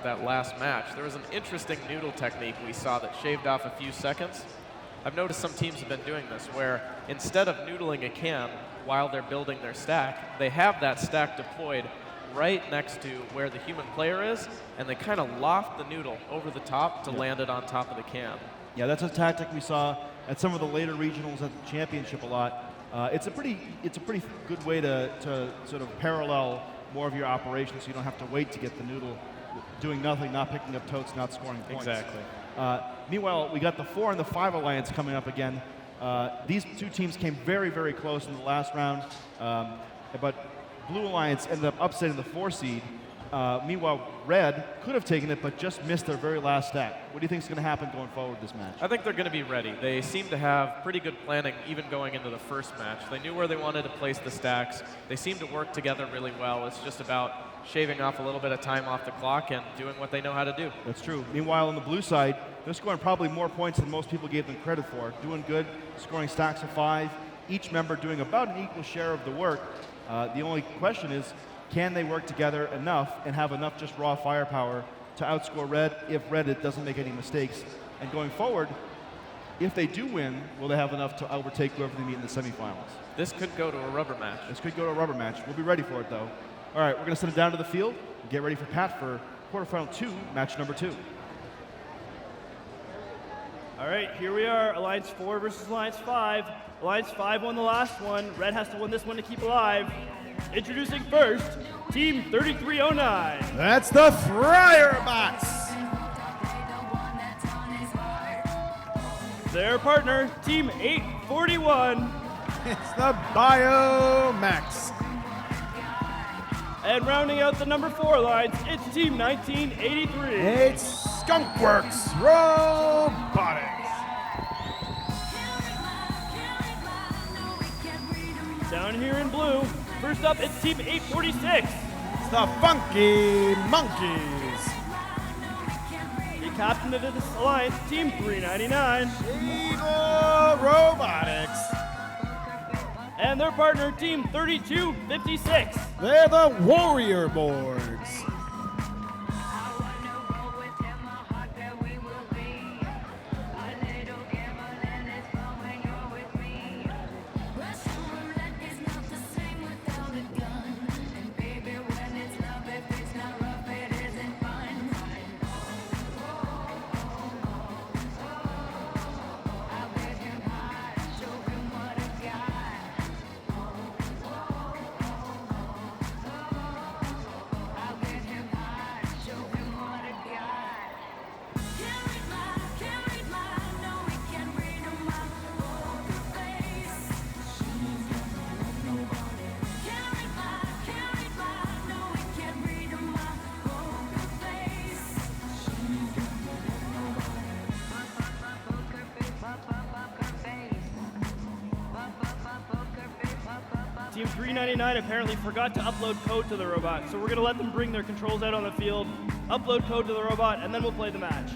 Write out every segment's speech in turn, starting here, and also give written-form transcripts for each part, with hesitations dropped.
about that last match, there was an interesting noodle technique we saw that shaved off a few seconds. I've noticed some teams have been doing this, where instead of noodling a can while they're building their stack, they have that stack deployed right next to where the human player is, and they kind of loft the noodle over the top to land it on top of the can. Yeah, that's a tactic we saw at some of the later regionals at the championship a lot. It's a pretty good way to sort of parallel more of your operations, so you don't have to wait to get the noodle doing nothing, not picking up totes, not scoring points. Exactly. Meanwhile, we got the 4 and the 5 alliance coming up again. These two teams came very, very close in the last round, but Blue Alliance ended up upsetting the 4 seed. Meanwhile, Red could have taken it, but just missed their very last stack. What do you think is going to happen going forward this match? I think they're going to be ready. They seem to have pretty good planning even going into the first match. They knew where they wanted to place the stacks. They seem to work together really well. It's just about shaving off a little bit of time off the clock and doing what they know how to do. That's true. Meanwhile, on the blue side, they're scoring probably more points than most people gave them credit for. Doing good, scoring stacks of 5, each member doing about an equal share of the work. The only question is, can they work together enough and have enough just raw firepower to outscore Red if Red doesn't make any mistakes? And going forward, if they do win, will they have enough to overtake whoever they meet in the semifinals? This could go to a rubber match. This could go to a rubber match. We'll be ready for it, though. All right, we're going to send it down to the field and get ready for Pat for quarterfinal 2, match number 2. All right, here we are, Alliance 4 versus Alliance 5. Alliance 5 won the last one. Red has to win this one to keep alive. Introducing first, Team 3309. That's the Friarbots. Their partner, Team 841. It's the Biomax. And rounding out the number 4 alliance, it's Team 1983. It's Skunkworks Robotics. Down here in blue, first up, it's Team 846. It's the Funky Monkeys. The captain of this alliance, Team 399. Eagle Robotics. And their partner, Team 3256. They're the Warrior Boards. Team 399 apparently forgot to upload code to the robot, so we're going to let them bring their controls out on the field, upload code to the robot, and then we'll play the match.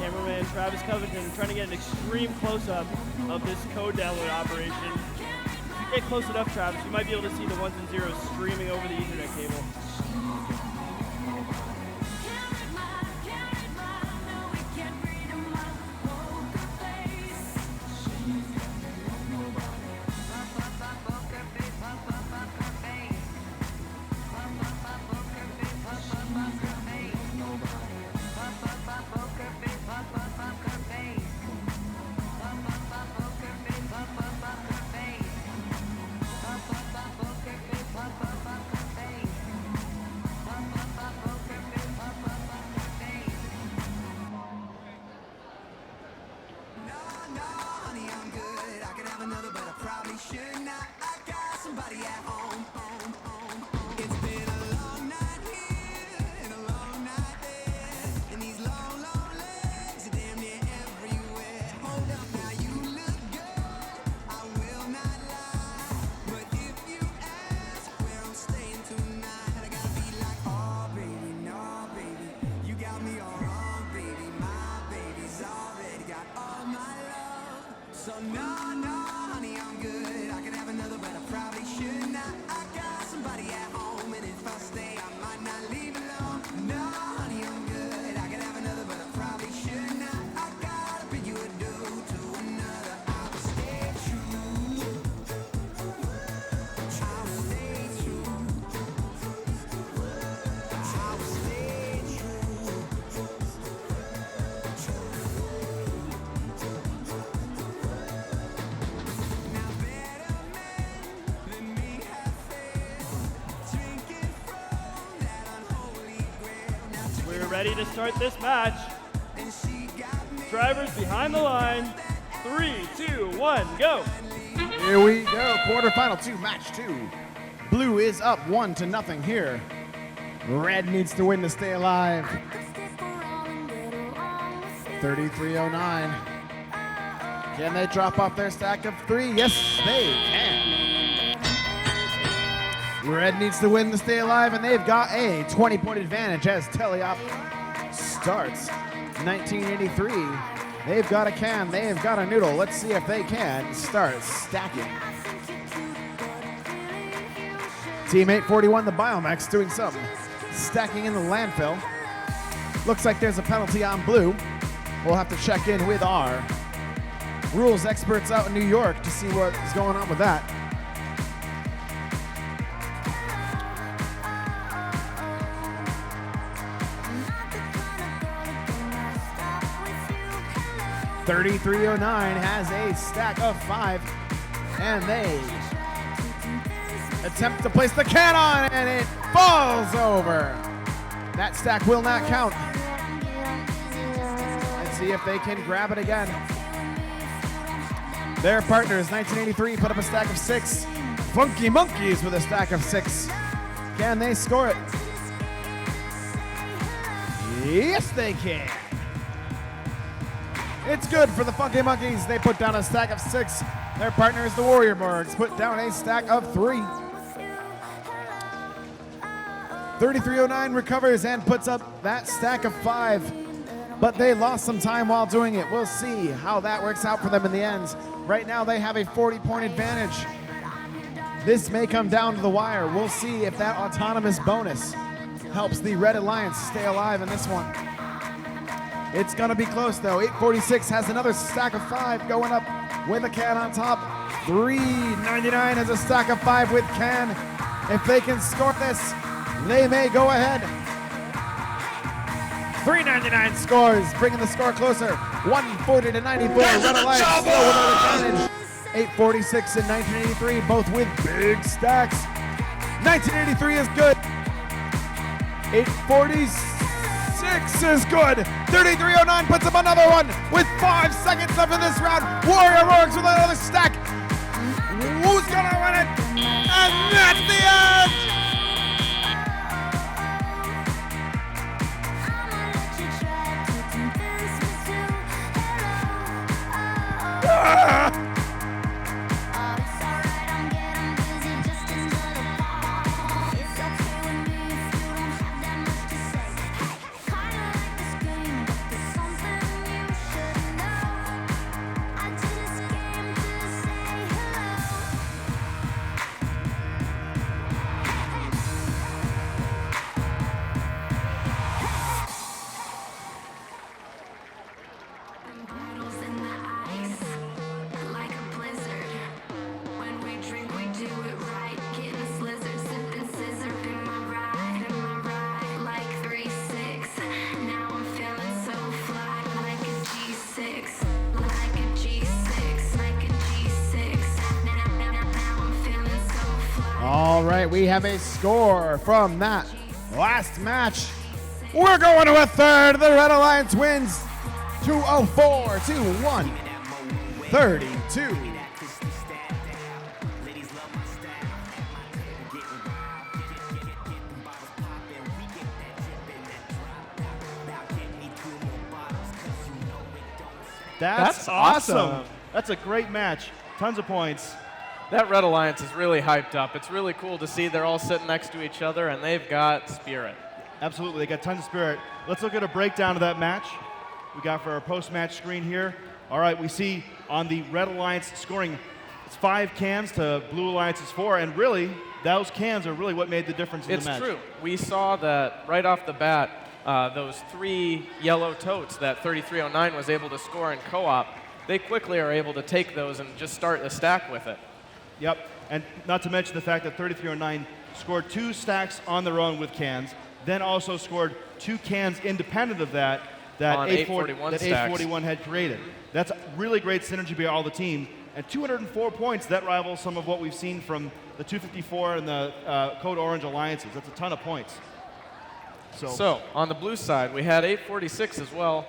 Cameraman Travis Covington trying to get an extreme close-up of this code download operation. If you get close enough, Travis, you might be able to see the 1s and 0s streaming over the Ethernet cable. ready to start this match. Drivers behind the line. 3, 2, 1, go. Here we go. Quarterfinal 2, match 2. Blue is up 1-0 here. Red needs to win to stay alive. 3309. Can they drop off their stack of 3? Yes, they can. Red needs to win to stay alive, and they've got a 20-point advantage as Teleop starts. 1983. They've got a can, they've got a noodle. Let's see if they can start stacking. Team 841, the Biomex, doing some stacking in the landfill. Looks like there's a penalty on blue. We'll have to check in with our rules experts out in New York to see what is going on with that. .3309 has a stack of 5, and they attempt to place the can on, and it falls over. That stack will not count. Let's see if they can grab it again. Their partners, 1983, put up a stack of 6. Funky Monkeys with a stack of 6. Can they score it? Yes, they can. It's good for the Funky Monkeys. They put down a stack of 6. Their partners, the Warrior Borgs, put down a stack of 3. 3309 recovers and puts up that stack of 5. But they lost some time while doing it. We'll see how that works out for them in the end. Right now they have a 40-point advantage. This may come down to the wire. We'll see if that autonomous bonus helps the Red Alliance stay alive in this one. It's gonna be close though. 846 has another stack of 5 going up with a can on top. 399 has a stack of 5 with can. If they can score this, they may go ahead. 399 scores, bringing the score closer. 140 to 94. Red Alliance still with an advantage. 846 and 1983, both with big stacks. 1983 is good. 846 is good. 3309 puts up another one with 5 seconds left in this round. Warrior Borgs with another stack. Who's gonna win it? And that's the end! All right, we have a score from that last match. We're going to a third. The Red Alliance wins 204 to 132. That's awesome. That's a great match. Tons of points. That Red Alliance is really hyped up. It's really cool to see they're all sitting next to each other, and they've got spirit. Absolutely, they got tons of spirit. Let's look at a breakdown of that match we got for our post-match screen here. All right, we see on the Red Alliance scoring, it's 5 cans to Blue Alliance's 4, and really, those cans are really what made the difference in the match. It's true. We saw that right off the bat, those 3 yellow totes that 3309 was able to score in co-op, they quickly are able to take those and just start the stack with it. Yep, and not to mention the fact that 3309 scored 2 stacks on their own with cans, then also scored 2 cans independent of that 841 had created. That's really great synergy by all the team, and 204 points, that rivals some of what we've seen from the 254 and the Code Orange alliances. That's a ton of points. So on the blue side, we had 846 as well,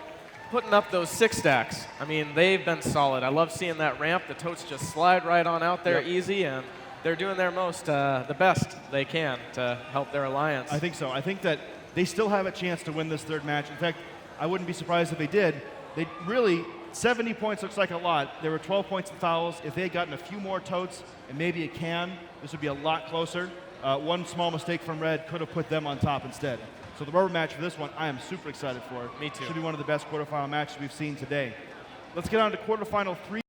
putting up those 6 stacks. I mean, they've been solid. I love seeing that ramp. The totes just slide right on out there easy, and they're doing their most, the best they can to help their alliance. I think so. I think that they still have a chance to win this third match. In fact, I wouldn't be surprised if they did. They really, 70 points looks like a lot. There were 12 points in fouls. If they had gotten a few more totes and maybe a can, this would be a lot closer. One small mistake from Red could have put them on top instead. So the rubber match for this one, I am super excited for. Me too. Should be one of the best quarterfinal matches we've seen today. Let's get on to quarterfinal 3.